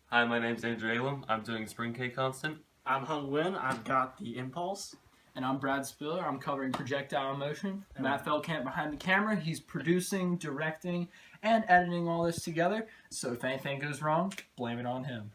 Hi, my name's Andrew Elam. I'm doing Spring K Constant. I'm Hung Win. I've got the Impulse. And I'm Brad Spiller. I'm covering projectile motion. Matt Feldkamp behind the camera. He's producing, directing, and editing all this together. So if anything goes wrong, blame it on him.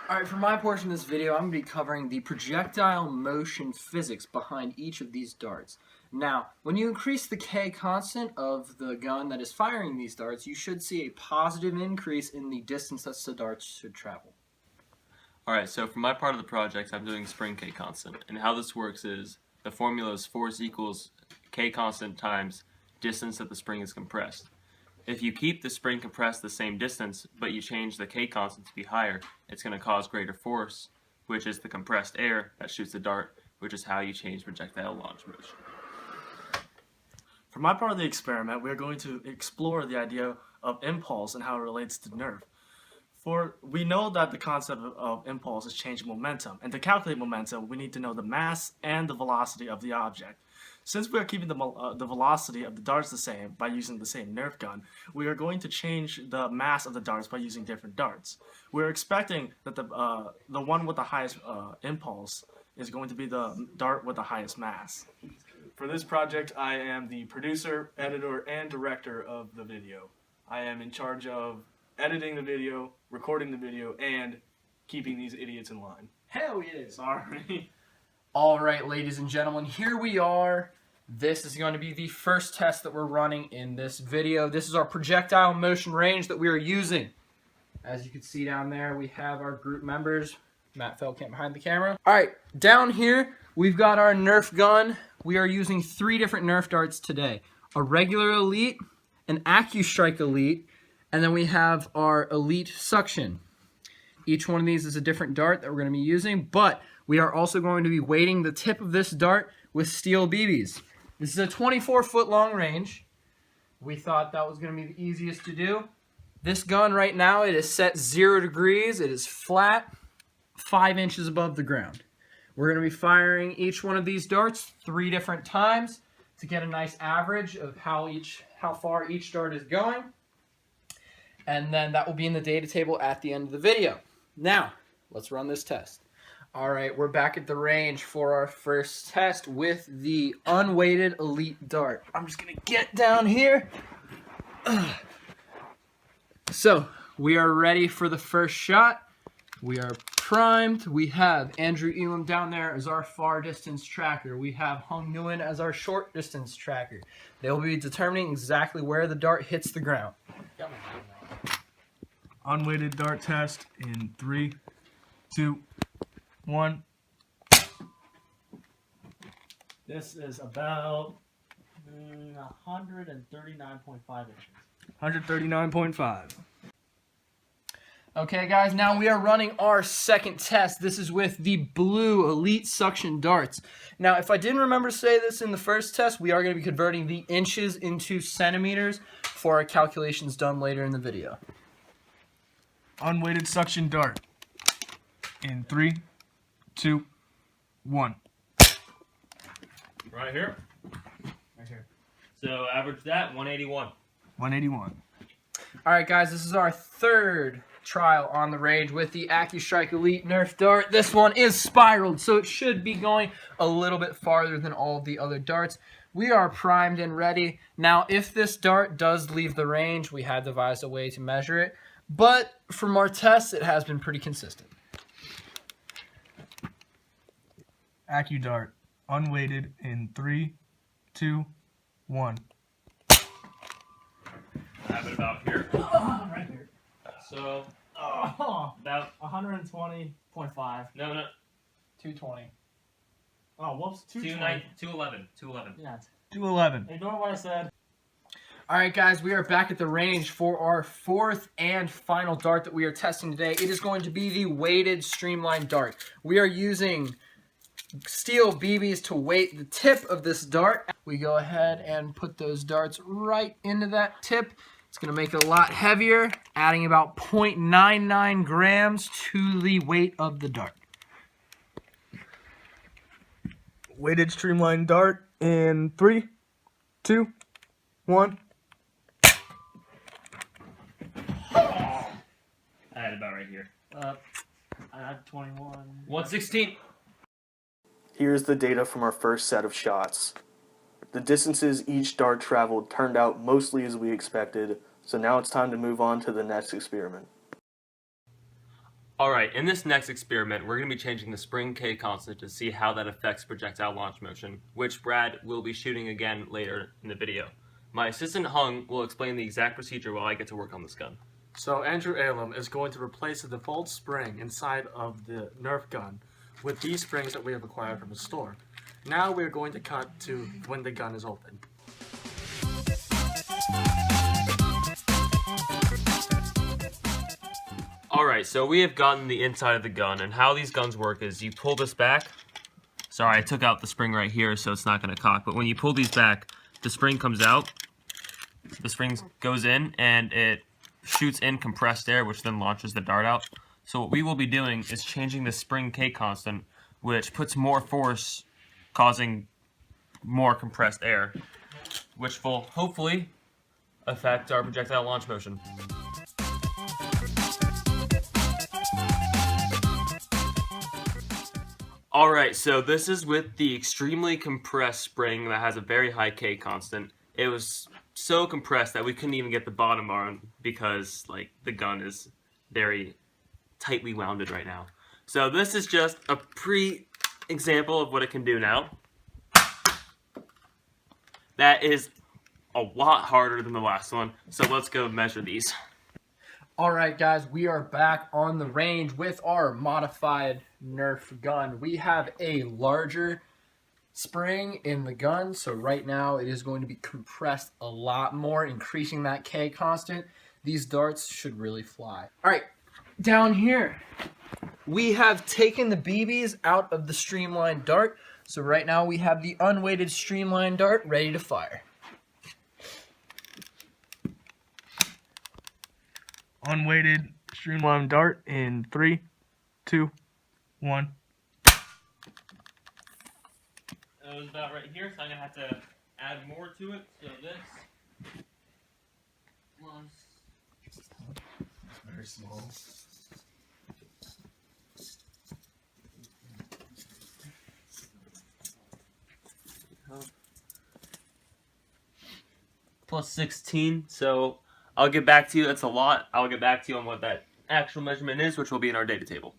Alright, for my portion of this video, I'm going to be covering the projectile motion physics behind each of these darts. Now, when you increase the K constant of the gun that is firing these darts, you should see a positive increase in the distance that the darts should travel. Alright, so for my part of the project, I'm doing Spring K Constant. And how this works is, the formula is force equals K constant times distance that the spring is compressed. If you keep the spring compressed the same distance, but you change the K constant to be higher, it's going to cause greater force, which is the compressed air that shoots the dart, which is how you change projectile launch motion. For my part of the experiment, we're going to explore the idea of impulse and how it relates to Nerf. We know that the concept of impulse is change in momentum, and to calculate momentum, we need to know the mass and the velocity of the object. Since we are keeping the velocity of the darts the same by using the same Nerf gun, we are going to change the mass of the darts by using different darts. We're expecting that the one with the highest impulse is going to be the dart with the highest mass. For this project, I am the producer, editor, and director of the video. I am in charge of editing the video, recording the video, and keeping these idiots in line. Hell yeah! Sorry. Alright, ladies and gentlemen, here we are. This is going to be the first test that we're running in this video. This is our projectile motion range that we are using. As you can see down there, we have our group members. Matt Feldkamp behind the camera. Alright, down here, we've got our Nerf gun. We are using 3 different Nerf darts today. A regular Elite, an AccuStrike Elite, and then we have our Elite Suction. Each one of these is a different dart that we're going to be using, but we are also going to be weighting the tip of this dart with steel BBs. This is a 24-foot long range. We thought that was going to be the easiest to do. This gun right now, it is set 0 degrees. It is flat, 5 inches above the ground. We're going to be firing each one of these darts 3 different times to get a nice average of how far each dart is going. And then that will be in the data table at the end of the video. Now, let's run this test. Alright, we're back at the range for our first test with the unweighted Elite dart. I'm just going to get down here. So, we are ready for the first shot. We are primed. We have Andrew Elam down there as our far distance tracker. We have Hung Nguyen as our short distance tracker. They will be determining exactly where the dart hits the ground. Unweighted dart test in 3, 2, 1. This is about 139.5 inches. 139.5. Okay guys, now we are running our second test. This is with the blue Elite Suction darts. Now if I didn't remember to say this in the first test, we are going to be converting the inches into centimeters for our calculations done later in the video. Unweighted suction dart in 3, 2, 1. Right here. Right here. So average that, 181. 181. Alright guys, this is our third trial on the range with the AccuStrike Elite Nerf dart. This one is spiraled, so it should be going a little bit farther than all of the other darts. We are primed and ready. Now, if this dart does leave the range, we have devised a way to measure it. But from our tests, it has been pretty consistent. AccuDart, unweighted in 3, 2, 1. I have it about here. Right here. So, about 120.5. no, 220. Oh, whoops. 211. 211. Yeah. 211. Ignore what I said. Alright guys, we are back at the range for our fourth and final dart that we are testing today. It is going to be the weighted streamlined dart. We are using steel BBs to weight the tip of this dart. We go ahead and put those darts right into that tip. It's going to make it a lot heavier, adding about 0.99 grams to the weight of the dart. Weighted streamlined dart in 3, 2, 1. That had about right here. I had 21. 116. Here's the data from our first set of shots. The distances each dart traveled turned out mostly as we expected, so now it's time to move on to the next experiment. Alright, in this next experiment, we're going to be changing the spring K constant to see how that affects projectile launch motion, which Brad will be shooting again later in the video. My assistant Hung will explain the exact procedure while I get to work on this gun. So Andrew Alum is going to replace the default spring inside of the Nerf gun with these springs that we have acquired from the store. Now we're going to cut to when the gun is open. Alright, so we have gotten the inside of the gun, and how these guns work is you pull this back. Sorry, I took out the spring right here, so it's not going to cock, but when you pull these back, the spring comes out, the spring goes in, and it shoots in compressed air, which then launches the dart out. So what we will be doing is changing the spring K constant, which puts more force, causing more compressed air, which will hopefully affect our projectile launch motion. Alright, so this is with the extremely compressed spring that has a very high K constant. It was so compressed that we couldn't even get the bottom on because the gun is very tightly wounded right now. So this is just a pre-example of what it can do now. That is a lot harder than the last one, so let's go measure these. Alright guys, we are back on the range with our modified Nerf gun. We have a larger spring in the gun, so right now it is going to be compressed a lot more, increasing that K constant. These darts should really fly. Alright, down here, we have taken the BBs out of the streamlined dart, so right now we have the unweighted streamlined dart ready to fire. Unweighted streamlined dart in 3, 2, 1. It was about right here, so I'm going to have to add more to it. So this was Very small. plus 16, so I'll get back to you. That's a lot. I'll get back to you on what that actual measurement is, which will be in our data table.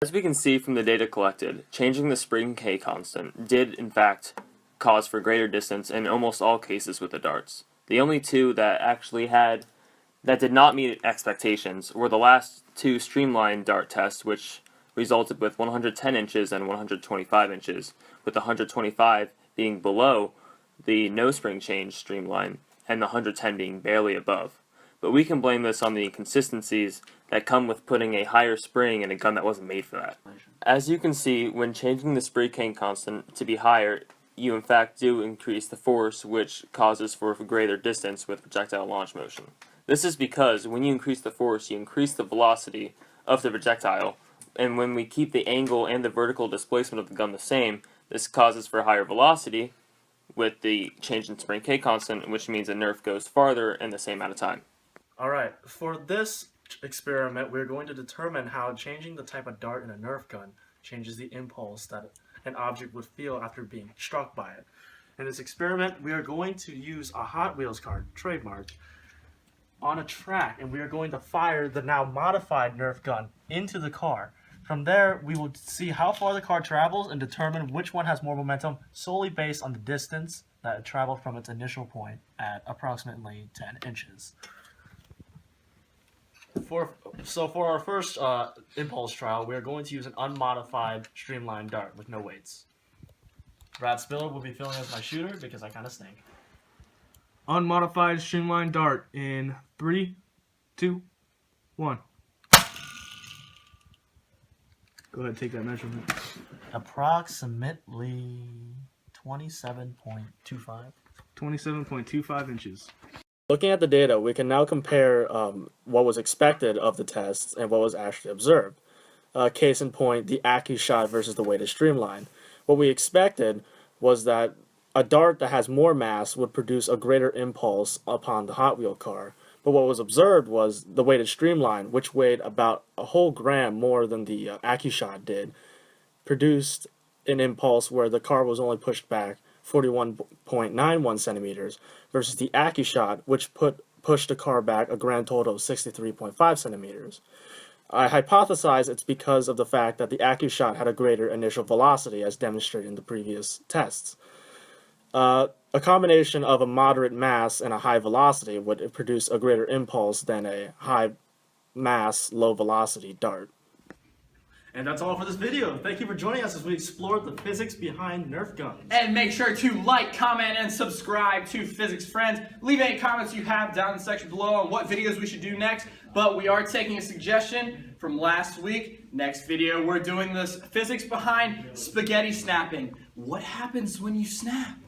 As we can see from the data collected, changing the spring K constant did in fact cause for greater distance in almost all cases with the darts. The only two that did not meet expectations were the last two streamlined dart tests, which resulted with 110 inches and 125 inches, with the 125 being below the no spring change streamline and the 110 being barely above. But we can blame this on the inconsistencies that come with putting a higher spring in a gun that wasn't made for that. As you can see, when changing the spring K constant to be higher, you in fact do increase the force, which causes for greater distance with projectile launch motion. This is because when you increase the force, you increase the velocity of the projectile, and when we keep the angle and the vertical displacement of the gun the same, this causes for higher velocity with the change in spring K constant, which means the Nerf goes farther in the same amount of time. Alright, for this experiment, we're going to determine how changing the type of dart in a Nerf gun changes the impulse that an object would feel after being struck by it. In this experiment, we are going to use a Hot Wheels car, trademark, on a track, and we are going to fire the now modified Nerf gun into the car. From there, we will see how far the car travels and determine which one has more momentum solely based on the distance that it traveled from its initial point at approximately 10 inches. For our first impulse trial, we are going to use an unmodified streamlined dart with no weights. Brad Spiller will be filling as my shooter because I kind of stink. Unmodified streamlined dart in 3, 2, 1. Go ahead, take that measurement. Approximately 27.25. 27.25 inches. Looking at the data, we can now compare what was expected of the tests and what was actually observed. Case in point, the Accu shot versus the weighted streamline. What we expected was that a dart that has more mass would produce a greater impulse upon the Hot Wheel car, But what was observed was the weighted streamline, which weighed about a whole gram more than the AccuShot did, produced an impulse where the car was only pushed back 41.91 centimeters versus the AccuShot, which pushed the car back a grand total of 63.5 centimeters. I hypothesize it's because of the fact that the AccuShot had a greater initial velocity, as demonstrated in the previous tests. A combination of a moderate mass and a high velocity would produce a greater impulse than a high mass, low velocity dart. And that's all for this video. Thank you for joining us as we explored the physics behind Nerf guns. And make sure to like, comment, and subscribe to Physics Friends. Leave any comments you have down in the section below on what videos we should do next. But we are taking a suggestion from last week. Next video, we're doing this physics behind spaghetti snapping. What happens when you snap?